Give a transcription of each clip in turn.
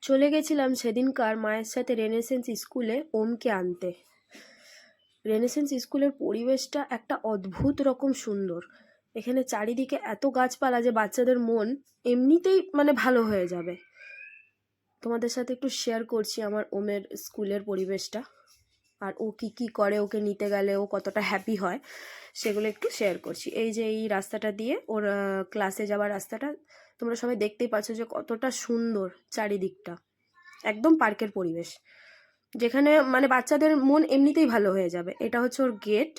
চলে গেছিলাম সেদিনকার মায়ের সাথে রেনেসেন্স স্কুলে ওমকে আনতে। রেনেসেন্স স্কুলের পরিবেশটা একটা অদ্ভুত রকম সুন্দর। এখানে চারিদিকে এত গাছপালা যে বাচ্চাদের মন এমনিতেই ভালো হয়ে যাবে। তোমাদের সাথে একটু শেয়ার করছি আমার ওমের স্কুলের পরিবেশটা, আর ও কি করে, ওকে নিতে গেলে ও কতটা হ্যাপি হয় সেগুলো একটু শেয়ার করছি। এই যে এই রাস্তাটা দিয়ে ওর ক্লাসে যাওয়ার রাস্তাটা, তোমরা সবাই দেখতেই পাচ্ছ যে কতটা সুন্দর চারিদিকটা, একদম পার্কের পরিবেশ, যেখানে বাচ্চাদের মন এমনিতেই ভালো হয়ে যাবে। এটা হচ্ছে ওর গেট,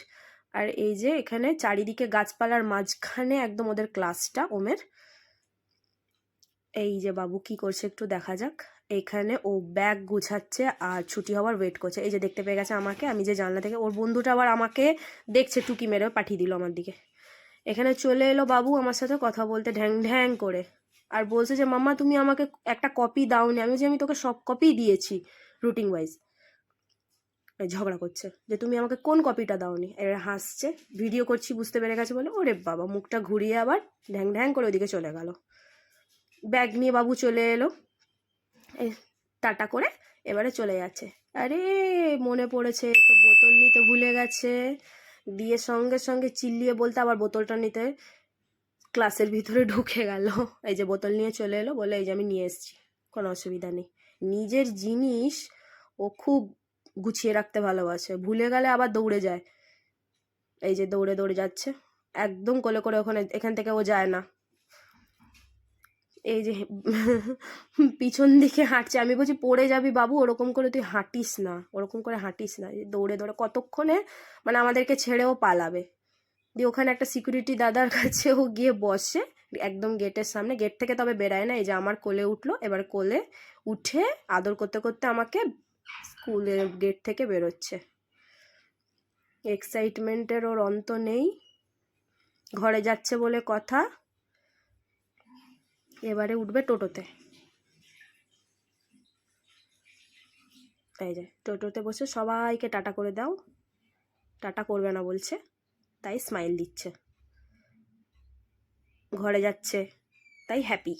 আর এই যে এখানে চারিদিকে গাছপালার মাঝখানে একদম ওদের ক্লাসটা ওমের। এই যে বাবু কি করছে একটু দেখা যাক। এখানে ও ব্যাগ গুছাচ্ছে আর ছুটি হওয়ার ওয়েট করছে। এই যে দেখতে পেয়ে গেছে আমাকে, আমি যে জানলা থেকে, ওর বন্ধুটা আবার আমাকে দেখছে, টুকি মেরে পাঠিয়ে দিল আমার দিকে। এখানে চলে এলো বাবু আমার সাথে কথা বলতে ঢ্যাং ঢ্যাং করে, আর বলছে যে মাম্মা তুমি আমাকে একটা কপি দাওনি। আমি তোকে সব কপি দিয়েছি রুটিন ওয়াইজ। ঝগড়া করছে যে তুমি আমাকে কোন কপিটা দাওনি। এবার হাসছে, ভিডিও করছি বুঝতে পেরে গেছে বলে ওরে বাবা, মুখটা ঘুরিয়ে আবার ঢ্যাং ঢ্যাং করে ওইদিকে চলে গেল। ব্যাগ নিয়ে বাবু চলে এলো, টাটা করে এবারে চলে যাচ্ছে। আরে মনে পড়েছে তো, বোতল নিতে ভুলে গেছে, দিয়ে সঙ্গে সঙ্গে চিল্লিয়ে বলতে আবার বোতলটা নিতে ক্লাসের ভিতরে ঢুকে গেল। এই যে বোতল নিয়ে চলে এলো, বলে এই যে আমি নিয়ে এসেছি, কোনো অসুবিধা নেই। নিজের জিনিস ও খুব গুছিয়ে রাখতে ভালোবাসে, ভুলে গেলে আবার দৌড়ে যায়। এই যে দৌড়ে দৌড়ে যাচ্ছে, একদম কোলে করে এখান থেকে ও যায় না। এই যে পিছন দিকে হাঁটছে, আমি বলছি পড়ে যাবি বাবু, ওরকম করে তুই হাঁটিস না, ওরকম করে হাঁটিস না। দৌড়ে দৌড়ে কতক্ষণে আমাদেরকে ছেড়েও পালাবে। দিয়ে ওখানে একটা সিকিউরিটি দাদার কাছে ও গিয়ে বসে একদম গেটের সামনে, গেট থেকে তবে বেরায় না। এই যে আমার কোলে উঠলো, এবার কোলে উঠে আদর করতে করতে আমাকে স্কুলের গেট থেকে বেরোচ্ছে। এক্সাইটমেন্টের ওর অন্ত নেই, ঘরে যাচ্ছে বলে কথা। এবারে উঠবে টোটোতে। এই যে টোটোতে বসে সবাইকে টাটা করে দাও, টাটা করবে না বলছে, তাই স্মাইল দিচ্ছে। ঘরে যাচ্ছে তাই হ্যাপি।